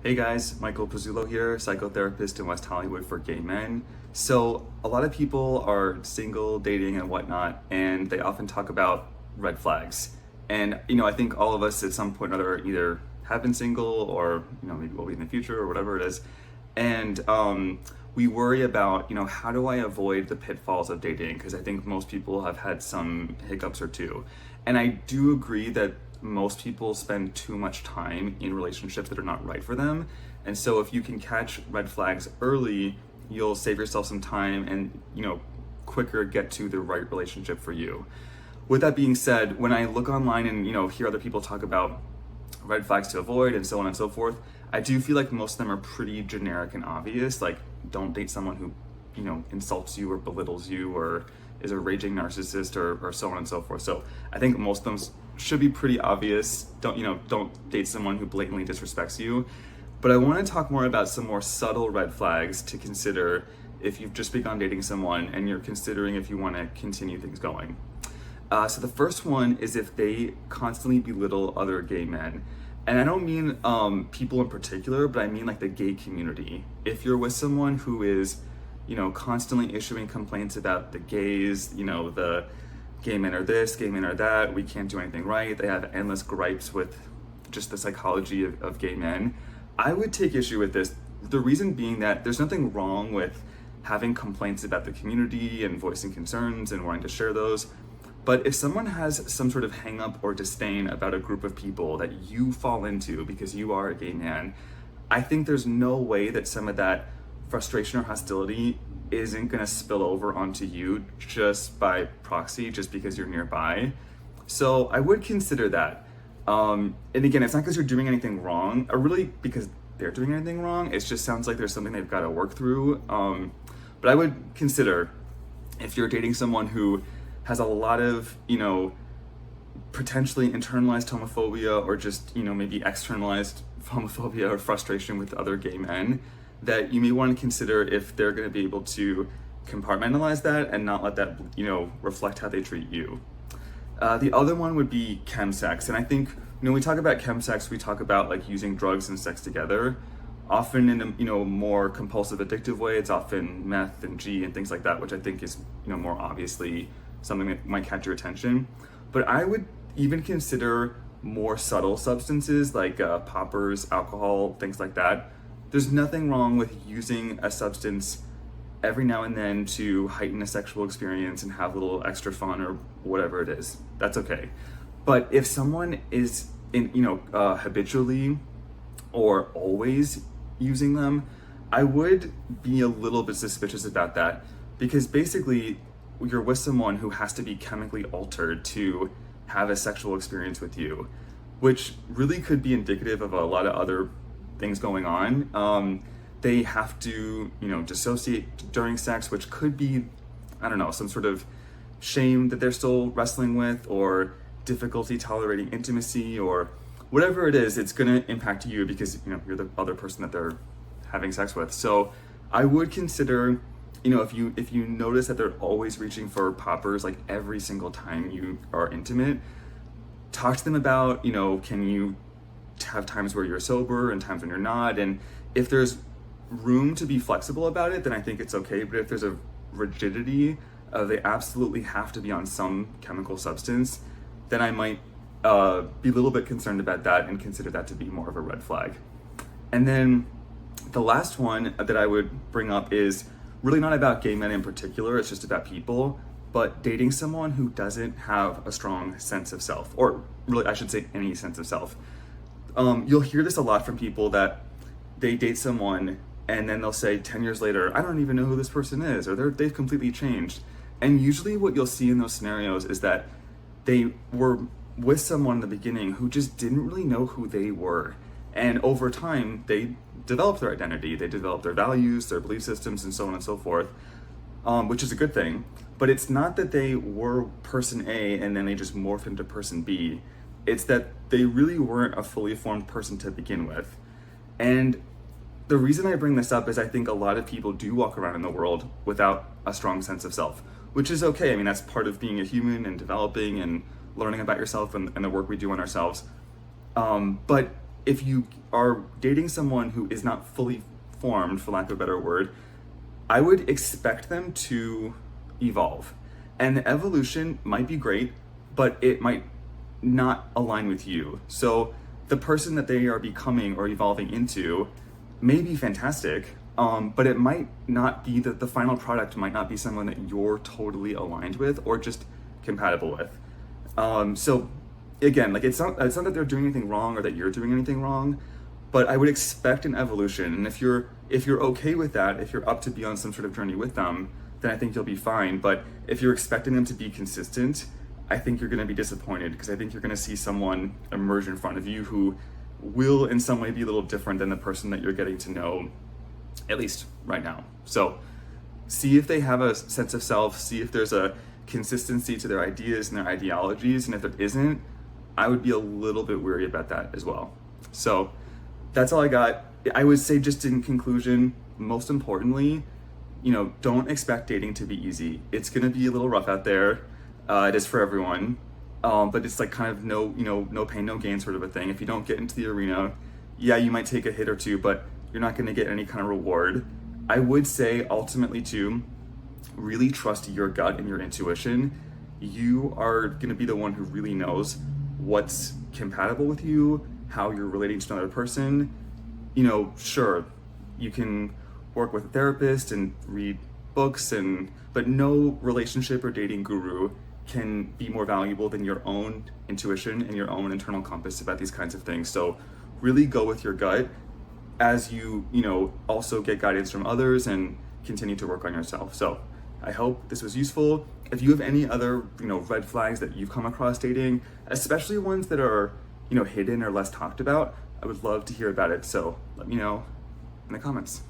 Hey guys, Michael Pizzulo here, psychotherapist in West Hollywood for gay men. So, a lot of people are single, dating, and whatnot, and they often talk about red flags. And, I think all of us at some point or other either have been single or, maybe will be in the future or whatever it is. And we worry about, how do I avoid the pitfalls of dating? Because I think most people have had some hiccups or two. And I do agree that most people spend too much time in relationships that are not right for them. And so if you can catch red flags early, you'll save yourself some time and, quicker get to the right relationship for you. With that being said, when I look online and, hear other people talk about red flags to avoid and so on and so forth, I do feel like most of them are pretty generic and obvious. Like, don't date someone who, insults you or belittles you or is a raging narcissist or so on and so forth. So I think most of them should be pretty obvious. Don't date someone who blatantly disrespects you. But I want to talk more about some more subtle red flags to consider if you've just begun dating someone and you're considering if you want to continue things going. So the first one is if they constantly belittle other gay men. And I don't mean people in particular, but I mean like the gay community. If you're with someone who is, constantly issuing complaints about the gays, the gay men are this, gay men are that, we can't do anything right, they have endless gripes with just the psychology of gay men, I would take issue with this. The reason being that there's nothing wrong with having complaints about the community and voicing concerns and wanting to share those. But if someone has some sort of hang up or disdain about a group of people that you fall into because you are a gay man, I think there's no way that some of that frustration or hostility isn't going to spill over onto you just by proxy, just because you're nearby. So I would consider that. And again, it's not because you're doing anything wrong, or really because they're doing anything wrong. It just sounds like there's something they've got to work through. But I would consider, if you're dating someone who has a lot of, potentially internalized homophobia or just, maybe externalized homophobia or frustration with other gay men, that you may want to consider if they're going to be able to compartmentalize that and not let that, reflect how they treat you. The other one would be chemsex. And I think, when we talk about chemsex, we talk about like using drugs and sex together, often in a, more compulsive, addictive way. It's often meth and G and things like that, which I think is, more obviously something that might catch your attention. But I would even consider more subtle substances like poppers, alcohol, things like that. There's nothing wrong with using a substance every now and then to heighten a sexual experience and have a little extra fun or whatever it is. That's okay. But if someone is habitually or always using them, I would be a little bit suspicious about that, because basically you're with someone who has to be chemically altered to have a sexual experience with you, which really could be indicative of a lot of other things going on. They have to, dissociate during sex, which could be, some sort of shame that they're still wrestling with, or difficulty tolerating intimacy, or whatever it is. It's going to impact you because, you're the other person that they're having sex with. So I would consider, if you notice that they're always reaching for poppers like every single time you are intimate, talk to them about, can you have times where you're sober and times when you're not, and if there's room to be flexible about it, then I think it's okay. But if there's a rigidity of they absolutely have to be on some chemical substance, then I might be a little bit concerned about that and consider that to be more of a red flag. And then the last one that I would bring up is really not about gay men in particular, it's just about people, but dating someone who doesn't have a strong sense of self, or really I should say any sense of self. You'll hear this a lot from people that they date someone and then they'll say 10 years later, I don't even know who this person is, or they've completely changed. And usually what you'll see in those scenarios is that they were with someone in the beginning who just didn't really know who they were. And over time, they developed their identity, they developed their values, their belief systems, and so on and so forth, which is a good thing. But it's not that they were person A and then they just morphed into person B. It's that they really weren't a fully formed person to begin with. And the reason I bring this up is I think a lot of people do walk around in the world without a strong sense of self, which is okay. I mean, that's part of being a human and developing and learning about yourself and the work we do on ourselves. But if you are dating someone who is not fully formed, for lack of a better word, I would expect them to evolve. And the evolution might be great, but it might not align with you. So the person that they are becoming or evolving into may be fantastic, but it might not be that the final product might not be someone that you're totally aligned with or just compatible with. So again, like it's not that they're doing anything wrong or that you're doing anything wrong, but I would expect an evolution. And if you're okay with that, if you're up to be on some sort of journey with them, then I think you'll be fine. But if you're expecting them to be consistent, I think you're going to be disappointed, because I think you're going to see someone emerge in front of you who will in some way be a little different than the person that you're getting to know, at least right now. So see if they have a sense of self, see if there's a consistency to their ideas and their ideologies, and if there isn't, I would be a little bit weary about that as well. So that's all I got. I would say, just in conclusion, most importantly, don't expect dating to be easy. It's gonna be a little rough out there. It is for everyone, but it's like kind of no pain, no gain sort of a thing. If you don't get into the arena, yeah, you might take a hit or two, but you're not gonna get any kind of reward. I would say ultimately too, really trust your gut and your intuition. You are gonna be the one who really knows what's compatible with you, how you're relating to another person. Sure, you can work with a therapist and read books, but no relationship or dating guru can be more valuable than your own intuition and your own internal compass about these kinds of things. So really go with your gut as you also get guidance from others and continue to work on yourself. So I hope this was useful. If you have any other red flags that you've come across dating, especially ones that are hidden or less talked about, I would love to hear about it. So let me know in the comments.